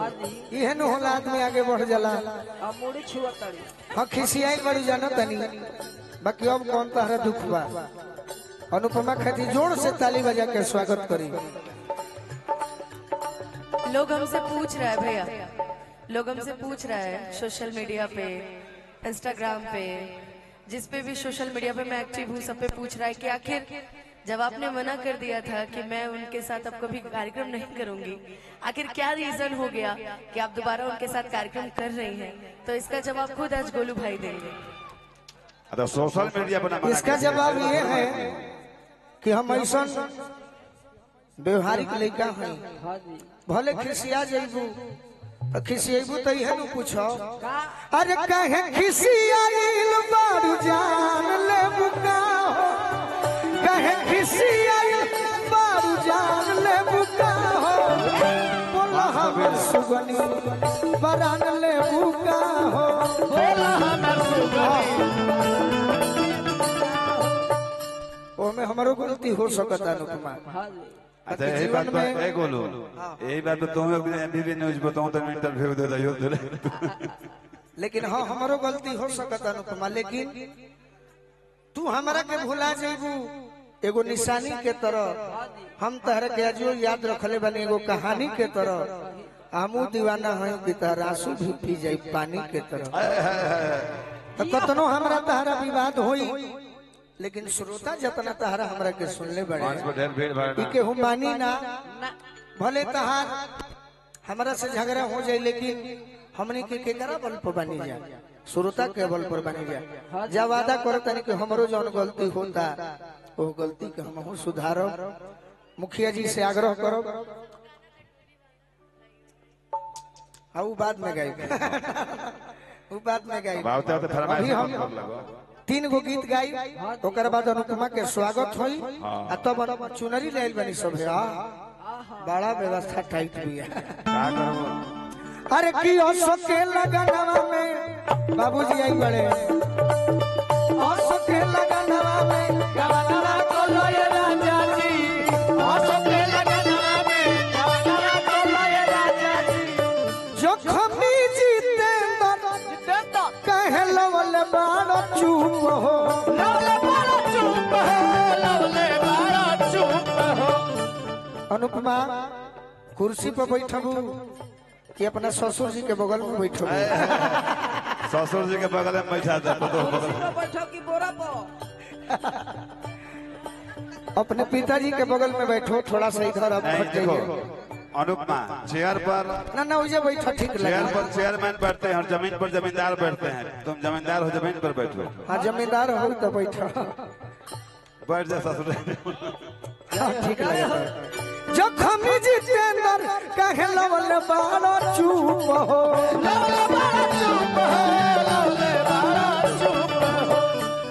इहे न होला आदमी आगे बढ़ जाला। मुड़ी छुआ तड़ी हाँ खिसियाई बड़ी जाना तनी बाकी अब कौन तारा दुख बा। अनुपमा खाती जोर से ताली बजा के स्वागत करी। लोग हमसे पूछ रहा है भैया, लोग हमसे पूछ रहा है सोशल मीडिया पे, इंस्टाग्राम पे, जिस पे भी सोशल मीडिया पे मैं एक्टिव हूँ, सब पे पूछ रहा है कि आखिर जब आपने मना कर दिया था कि मैं उनके साथ अब कभी कार्यक्रम नहीं करूंगी, आखिर क्या रीजन हो गया कि आप दोबारा उनके साथ कार्यक्रम कर रही हैं? तो इसका जवाब खुद आज गोलू भाई देंगे। सोशल मीडिया पर इसका जवाब ये है कि हम ऐसा व्यवहारिक लड़का हैं, भले खिसिया जेबू खिसियेबू तो यह पूछो अरे कहे खिसियाइल बारू जान ले बुका हो, कहे खिसियाइल बारू जान ले बुका हो, बोला हमर सुगनी बरान ले बुका हो, बोला हमर सुगनी। ओ में हमारो गलती हो सकता अनुपमा। अच्छा यही बात पर एक बोलूं, यही बात पर तुम एमबीबी न्यूज बताऊं तो मैं इंटरव्यू दे रही हूं। लेकिन हाँ हमारो गलती हो सकता अनुपमा, लेकिन तू हमारा के भुला जेबू एगो निशानी के तरह। हम तहरा के जो याद रखले बने एगो कहानी के तरह। हमू दीवाना है कि तहरा आंसू भी पी जाई पानी के तरह। तो कतनो हमरा तहरा विवाद होई, लेकिन श्रोता जतना तहरा हमरा के सुनले बड़े के हम मानी ना, भले तहार हमरा से झगड़ा हो जाए, लेकिन हमने के केकरा बल पर बनी जा, श्रोता के बल पर बनी जा। जब वादा करो तनी कि हमरो जौन गलती होता वो गलती के हम सुधारो। मुखिया जी से आग्रह करो, हाँ वो बाद में गाई वो बाद में गाई। अभी हम 3 गो गीत गाई, ओकर बाद अनुपमा के स्वागत होई, तब चुनरी ले बनी सब। बड़ा व्यवस्था टाइट भी है। अरे की के लगनवा में बाबूजी आई बड़े, के लगनवा में गवनवा को लोए राजा जी, के लगनवा में गवनवा को लोए राजा जी, जो खमी जीते कहे लवल बाड़ा चुप हो, लवल बाड़ा चुप हो, लवल बाड़ा चुप हो। अनुपमा कुर्सी पर बैठबू कि अपना ससुर जी के बगल में बैठो? ससुर जी के बगल में बैठा दे बैठो कि बोरा अपने पिताजी के बगल में बैठो। थोड़ा सा इधर अब हट जाइए। अनुपमा चेयर पर ना उसे बैठो ठीक लगे। चेयर पर चेयरमैन बैठते हैं और जमीन पर जमींदार बैठते हैं। तुम जमींदार हो, जमीन पर बैठो। हाँ जमींदार हो तो बैठो, बैठ जा ससुर। ठीक लगे। जो खमी जितेंद्र कहे लवल बाड़ा चुप हो, लवल बाड़ा चुप हो, लवल बाड़ा चुप हो,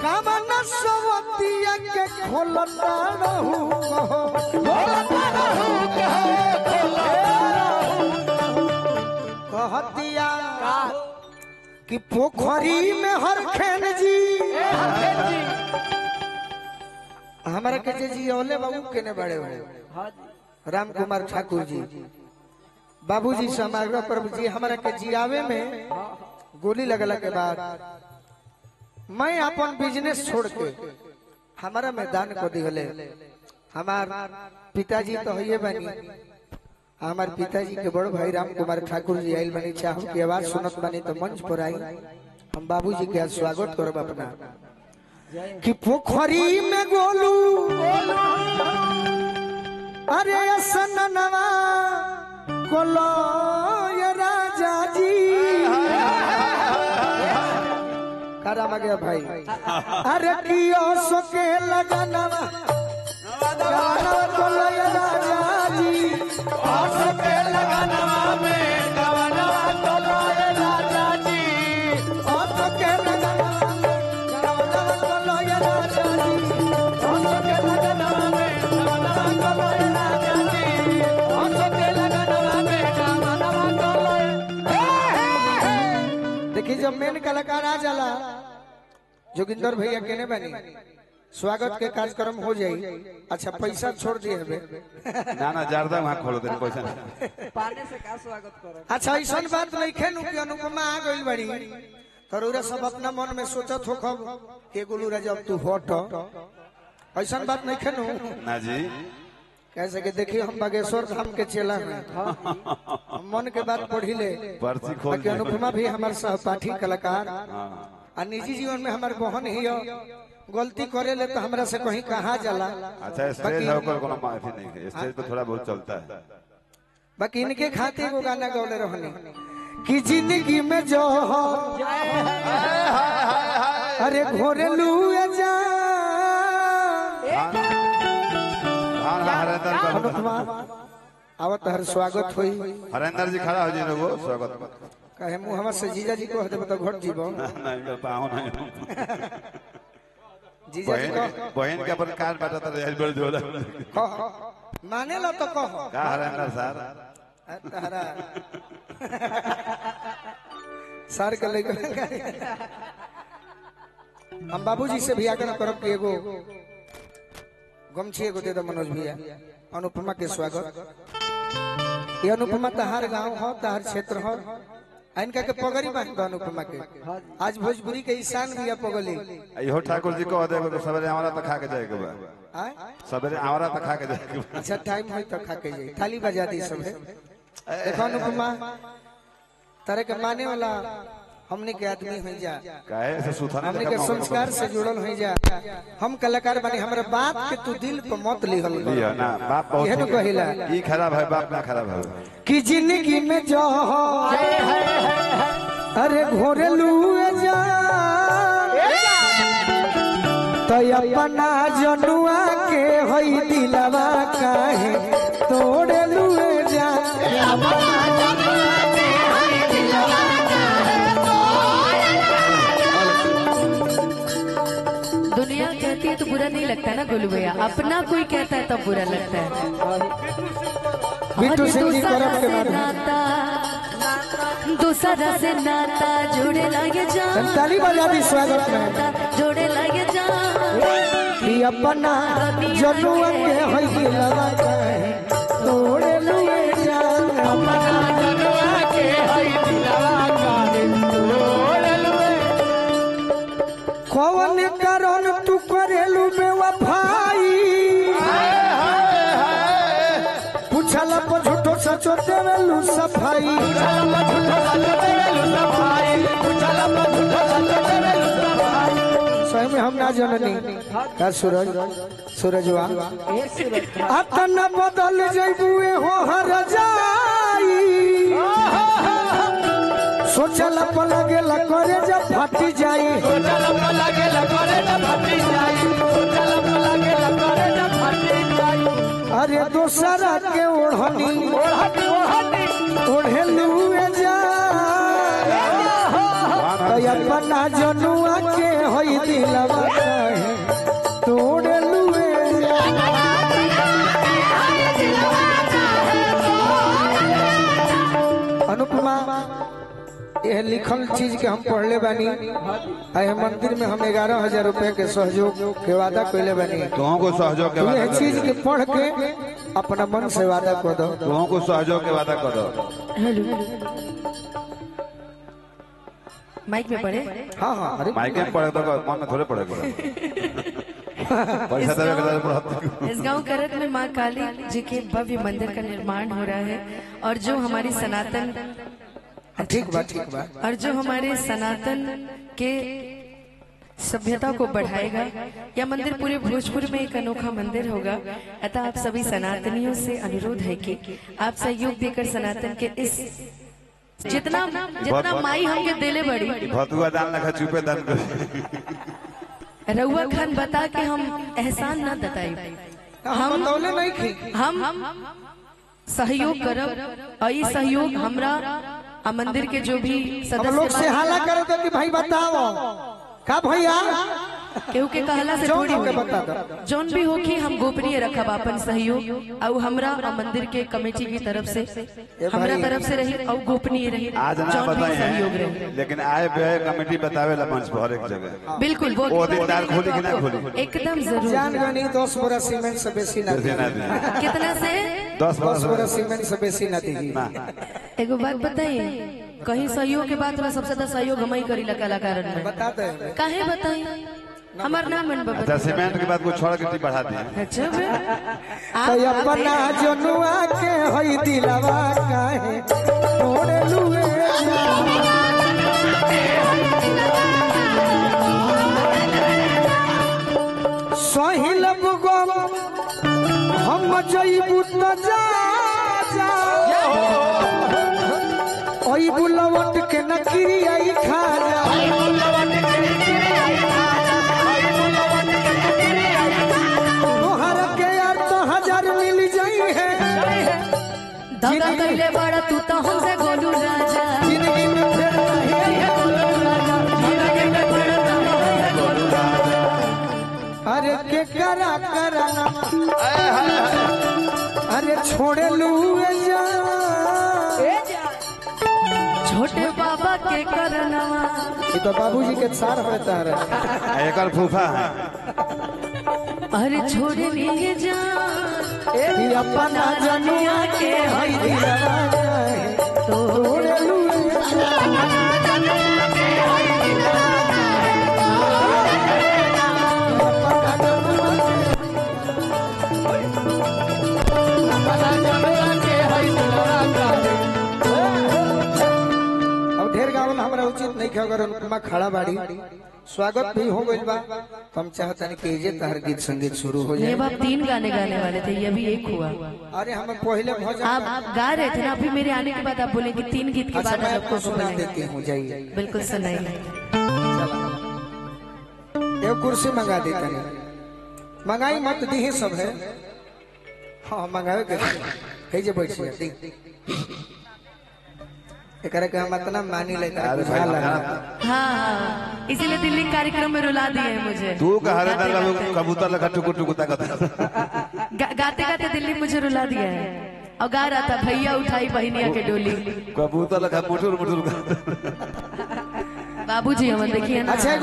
कामना सवतिया के खोलता रहू कहो, खोलता रहू कहो, कहतिया कि पोखरी में हरखेन जी हमारा के जी ओले बाबू केने बड़े हो राम कुमार ठाकुर जी, बाबूजी समाग्रह प्रभु जी हमारा के जियावे में गोली लगला के बाद मैं अपन बिजनेस छोड़ के हमारा मैदान को दिहले। हमार पिताजी तो है बनी, हमार पिताजी के बड़ भाई राम कुमार ठाकुर जी आयल बनी। चाहू की आवाज सुनत बनी तो मंच पर आई, हम बाबूजी के स्वागत करब अपना। कि पोखरी में गोलू अरे सननवा कोलो ये राजा जी, करा मगे भाई। अरे कियो सोके लगनवा कोलो ये राजा जी, सोके लगनवा में गवनवा कोलो ये राजा जी, सोके लगनवा देखिए जब मेन कलाकार आ जाला जोगिंदर भैया केने बनी स्वागत के कार्यक्रम हो जाई। अच्छा पैसा छोड़ दिए हमें। ना ना जारदा वहाँ खोल दे पैसा नहीं। पाने से का स्वागत करो। अच्छा ऐसा बात नहीं खेनु कि अनुपमा आ गई बड़ी तरुरा सब अपना मन में सोचत हो खब के गुलूरा जब तू हट ऐसा बात नहीं खेनु ना जी कैसे के देखिए हम बागेश्वर धाम के चेला में हम मन के बात पढ़ी ले पर्ची खोल बाकी अनुपमा भी हमारे सहपाठी कलाकार हाँ। और निजी जीवन में हमारे बहन ही हो गलती करे ले तो हमरा से कहीं कहा जाला। अच्छा स्टेज है ऊपर कोनो माफी नहीं है स्टेज पे थोड़ा बहुत चलता है। बाकी इनके खाते को गाना गौले रहने कि जिंदगी में जो हो अरे घोरे लुए जा अनुपमा आवत हर स्वागत हुई। हरेंद्र जी खड़ा हो जी लोगो स्वागत कहे मुंह हमर से जीजा जी को हदे बता घट जीवो नहीं कर पाऊं नहीं जीजा जी को बहन के अपन कार बाटा तो रेल बड़ जोला कह माने ला तो कहो का हरेंद्र सर तारा सर के लेके हम बाबूजी से भी आग्रह करब कि एगो गमछी एगो दे दो मनोज भैया अनुपमा के स्वागत। ये अनुपमा तहार गांव हो तहार क्षेत्र हो इनका के पगड़ी बांध दो अनुपमा के आज भोजपुरी के ईशान भी पगली इहो ठाकुर जी को दे तो सवेरे हमारा तो खा के जाएगा बा सवेरे हमारा तो खा के जाएगा। अच्छा टाइम है तो खा के जाए थाली बजा दी सब देखो अनुपमा तरह के माने वाला हमने के आदमी हो जा काहे से सुथाना हमने के संस्कार से जुड़ल हो जा हम कलाकार बनी हमारे बात के तू दिल पर मत लिहल लिया ना बाप बहुत यह कहिला ई खराब है बाप ना खराब है कि जिंदगी में जो अरे घोरे लुए जा तो अपना जनुआ के होई दिलवा काहे तोड़े लुए जा दुनिया कहती है तो बुरा नहीं लगता ना गोलू भैया, अपना कोई कहता है तब बुरा लगता है। बिट्टू सिंह जी करम के नाता दूसरा से नाता जोड़े लगे जा ताली बजा दी स्वागत में जोड़े लगे जा कि अपना जनुआ के होई दिलवा काहे तोड़े लुए जा अपना जनुआ के होई दिलवा काहे तोड़े लुए कौन कारण तू करेलू बेवफाई पूछला पर झूठो सचो देवेलू सफाई सही में हम ना जननी का सूरजवा अतन बदल जइबुए हो हर जाई सोचल पर लगेला करे जब फटी जाई अरे दोसरा के ओढ़नी ओढ़े लुए जा अपना जनुआ के होई दिलवा काहे तोड़े लुए जा अनुपमा यह लिखल चीज के हम पढ़ले बानी आए मंदिर में हम 11,000 रुपए के सहयोग के वादा कैले बानी तुम को सहयोग के वादा यह चीज के पढ़ के अपना मन से वादा कर दो तुम को सहयोग के वादा कर दो माइक में पढ़े। हाँ हाँ अरे माइक में पढ़े तो मन में थोड़े पड़े पैसा देवे के पड़त इस गांव करत में माँ काली जी के भव्य मंदिर का निर्माण हो रहा है और जो हमारी सनातन ठीक बा और जो हमारे सनातन के सभ्यता को बढ़ाएगा। यह मंदिर पूरे भोजपुर में एक अनोखा मंदिर होगा। अतः आप सभी सनातनियों से अनुरोध है कि आप सहयोग देकर सनातन के इस जितना माई हमके देले बड़ी भतुआ दान लखा चुपे दान कर रउआ खान बता के हम एहसान न बताई हम बतौले नहीं थी हम सहयोग करब और ये सहयोग हमरा मंदिर के जो भी हम लोग से सदस्य हाला करे तो कि भाई बताओ का भैया केहू के कहला से जौन थोड़ी होके होई। बता दो। जौन भी होखी हम गोपनीय रखब अपन सहयोग और हमरा और मंदिर के कमेटी की तरफ से हमरा तरफ से रही और गोपनीय रही आज ना जौन भी बताए सहयोग हैं रही। लेकिन आए पे कमेटी बतावे ला मंच पर एक जगह बिल्कुल वो दिन दार खोली कि ना खोली एकदम जरूर। जान गनी 10 बोरा सीमेंट से बेसी ना दी। देना दी कितना से 10 10 बोरा सीमेंट से बेसी ना दी। एगो बात बताइए, कहीं सहयोग के बात में सबसे ज्यादा सहयोग हम ही करीला कलाकारन में। बता दे काहे बताई हमार नाम मन अच्छा बता। सीमेंट के बाद कुछ छोड़ के टी बढ़ा दिए अच्छा बे कई अपना जनुआ के हई दिलवा काहे तोड़े लुए सहिल गम हम जइबू त जा जा ओई बुलवट के नकरी आई खा जा तोहर के यार तो 1000 मिल जाई है धगा कइले बड़ा तू तो हमसे गोलू राजा। जिंदगी में फिर नहीं धगा कइले बड़ा तू तो हमसे गोलू राजा। अरे के करा अरे छोड़े लुए जा छोटे बाबा के करनवा ये तो बाबूजी के सार होता है एक और फूफा है अरे छोड़ लिए जा ये अपना जनुआ के हई दिलवा काहे तोड़े लुए जा अब ढेर गावल हमरा उचित नहीं अगर अनुपमा खड़ा बाड़ी स्वागत भी हो गइल बा तो हम चाहतनी कि जे तहर गीत संगीत शुरू हो ये जाए। बाप 3 गाने गाने वाले थे, ये भी एक हुआ। अरे हम पहले भजन आप गा रहे थे ना, अभी मेरे आने के बाद आप बोले कि 3 गीत के अच्छा बाद मैं आप आपको आपको सुना सुनाएंगे। देती हूँ जाइए बिल्कुल सुनाइए। एक कुर्सी मंगा देता नहीं मंगाई मत दी सब है हाँ मंगावे के है जे बैठ दी एकरा के हम इतना मानी लेता अरे बुझा भाई लगा हाँ इसीलिए दिल्ली कार्यक्रम में रुला दिए हैं मुझे। तू कहा रे दादा कबूतर लगा टुकु टुकु ताकत गाते गाते दिल्ली मुझे रुला दिया है और गा रहा था भैया उठाई बहनिया के डोली। कबूतर लगा मुठुर मुठुर बाबूजी हम देखिए ना। अच्छा